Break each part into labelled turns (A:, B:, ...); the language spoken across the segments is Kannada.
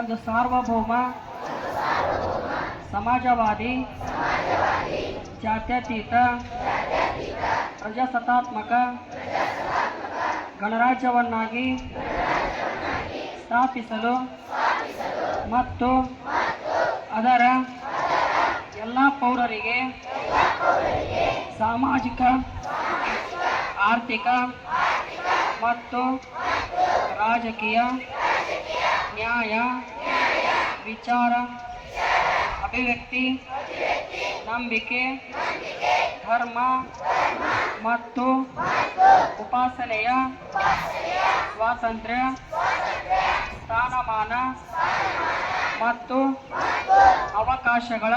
A: ಒಂದು ಸಾರ್ವಭೌಮ ಸಮಾಜವಾದಿ ಜಾತ್ಯತೀತ ಪ್ರಜಾಸತ್ತಾತ್ಮಕ ಗಣರಾಜ್ಯವನ್ನಾಗಿ ಸ್ಥಾಪಿಸಲು ಮತ್ತು ಅದರ ಎಲ್ಲ ಪೌರರಿಗೆ ಸಾಮಾಜಿಕ ಆರ್ಥಿಕ ಮತ್ತು ರಾಜಕೀಯ ನ್ಯಾಯ ವಿಚಾರ ಅಭಿವ್ಯಕ್ತಿ ನಂಬಿಕೆ ಧರ್ಮ ಮತ್ತು ಉಪಾಸನೆಯ ಸ್ವಾತಂತ್ರ್ಯ ಸ್ಥಾನಮಾನ ಮತ್ತು ಅವಕಾಶಗಳ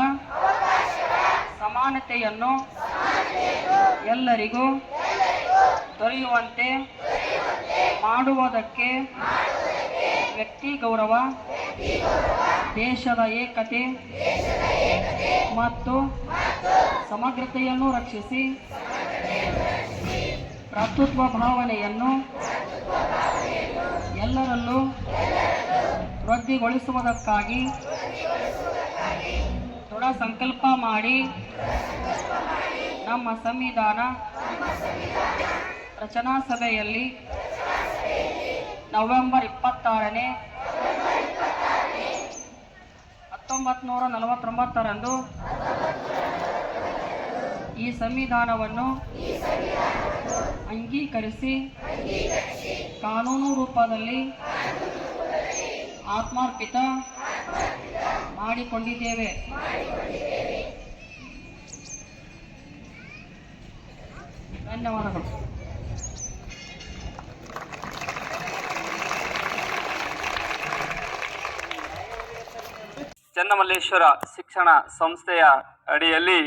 A: ಸಮಾನತೆಯನ್ನು ಎಲ್ಲರಿಗೂ ದೊರೆಯುವಂತೆ ಮಾಡುವುದಕ್ಕೆ ವ್ಯಕ್ತಿ ಗೌರವ ದೇಶದ ಏಕತೆ ಮತ್ತು ಸಮಗ್ರತೆಯನ್ನು ರಕ್ಷಿಸಿ ಭ್ರಾತೃತ್ವ ಭಾವನೆಯನ್ನು ಎಲ್ಲರಲ್ಲೂ ವೃದ್ಧಿಗೊಳಿಸುವುದಕ್ಕಾಗಿ ದೃಢ ಸಂಕಲ್ಪ ಮಾಡಿ ನಮ್ಮ ಸಂವಿಧಾನ ರಚನಾ ಸಭೆಯಲ್ಲಿ ನವೆಂಬರ್ 26ನೇ 1949ರಂದು ಈ ಸಂವಿಧಾನವನ್ನು ಅಂಗೀಕರಿಸಿ ಕಾನೂನು ರೂಪದಲ್ಲಿ ಆತ್ಮಾರ್ಪಿತ ಮಾಡಿಕೊಂಡಿದ್ದೇವೆ. ಧನ್ಯವಾದಗಳು.
B: ಚನ್ನಮಲ್ಲೇಶ್ವರ ಶಿಕ್ಷಣ ಸಂಸ್ಥೆಯ ಅಡಿಯಲ್ಲಿ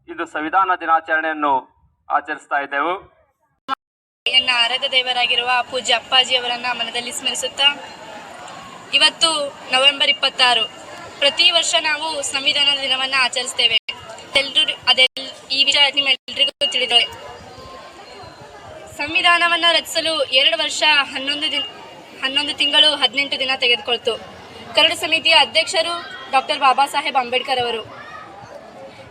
B: ಇದು ಸಂವಿಧಾನ ದಿನಾಚರಣೆಯನ್ನು ಆಚರಿಸ್ತಾ ಇದ್ದೆವು.
C: ನನ್ನ ಆರಾಧ್ಯ ದೇವರಾಗಿರುವ ಪೂಜ್ಯ ಅಪ್ಪಾಜಿಯವರನ್ನ ಮನದಲ್ಲಿ ಸ್ಮರಿಸುತ್ತಾ, ಇವತ್ತು ನವೆಂಬರ್ 26 ಪ್ರತಿ ವರ್ಷ ನಾವು ಸಂವಿಧಾನ ದಿನವನ್ನು ಆಚರಿಸ್ತೇವೆ. ಈ ವಿಷಯ ನಿಮ್ಮೆಲ್ಲರಿಗೂ ತಿಳಿದಿದೆ. ಸಂವಿಧಾನವನ್ನು ರಚಿಸಲು 2 ವರ್ಷ 11 ತಿಂಗಳು 18 ದಿನ ತೆಗೆದುಕೊಳ್ತು. ಕರಡು ಸಮಿತಿಯ ಅಧ್ಯಕ್ಷರು ಡಾಕ್ಟರ್ ಬಾಬಾ ಸಾಹೇಬ್ ಅಂಬೇಡ್ಕರ್ ಅವರು.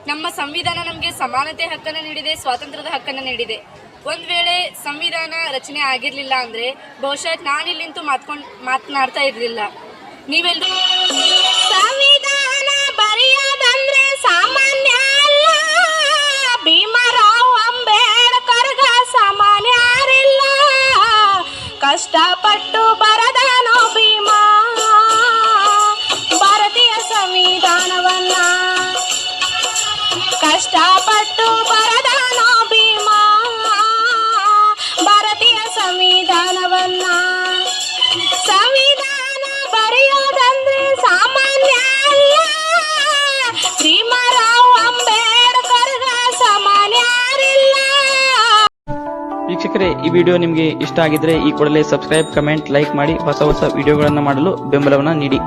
C: ನಮ್ಮ ಸಂವಿಧಾನ ನಮಗೆ ಸಮಾನತೆ ಹಕ್ಕನ್ನು ನೀಡಿದೆ, ಸ್ವಾತಂತ್ರ್ಯದ ಹಕ್ಕನ್ನು ನೀಡಿದೆ. ಒಂದು ವೇಳೆ ಸಂವಿಧಾನ ರಚನೆ ಆಗಿರಲಿಲ್ಲ ಅಂದರೆ ಬಹುಶಃ ನಾನಿಲ್ಲಿಂತೂ ಮಾತನಾಡ್ತಾ ಇರಲಿಲ್ಲ. ನೀವೆಲ್ಲರೂ
D: ಸಂವಿಧಾನ ಬರೆಯೋದಂದ್ರೆ ಸಾಮಾನ್ಯ ಅಲ್ಲ, ಭೀಮರಾವ್ ಅಂಬೇಡ್ಕರ್ಗ ಸಾಮಾನ್ಯ ಯಾರಿಲ್ಲ. ಕಷ್ಟಪಟ್ಟು ಬರದನೋ ಭೀಮ ಭಾರತೀಯ ಸಂವಿಧಾನವನ್ನ, ಕಷ್ಟಪಟ್ಟು ಬರದನೋ ಭೀಮ ಭಾರತೀಯ ಸಂವಿಧಾನವನ್ನ. ಸಂವಿಧಾನ ಬರೆಯೋದಂದ್ರೆ ಸಾಮಾನ್ಯ ಅಲ್ಲ, ಭೀಮರಾವ್ ಅಂಬೇಡ್ಕರ್ಗ ಸಾಮಾನ್ಯ ಯಾರಿಲ್ಲ.
E: ವೀಕ್ಷಕರೇ, ಈ ವಿಡಿಯೋ ನಿಮಗೆ ಇಷ್ಟ ಆಗಿದ್ರೆ ಈ ಕೂಡಲೇ ಸಬ್ಸ್ಕ್ರೈಬ್, ಕಮೆಂಟ್, ಲೈಕ್ ಮಾಡಿ ಹೊಸ ವಿಡಿಯೋಗಳನ್ನು ಮಾಡಲು ಬೆಂಬಲವನ್ನು ನೀಡಿ.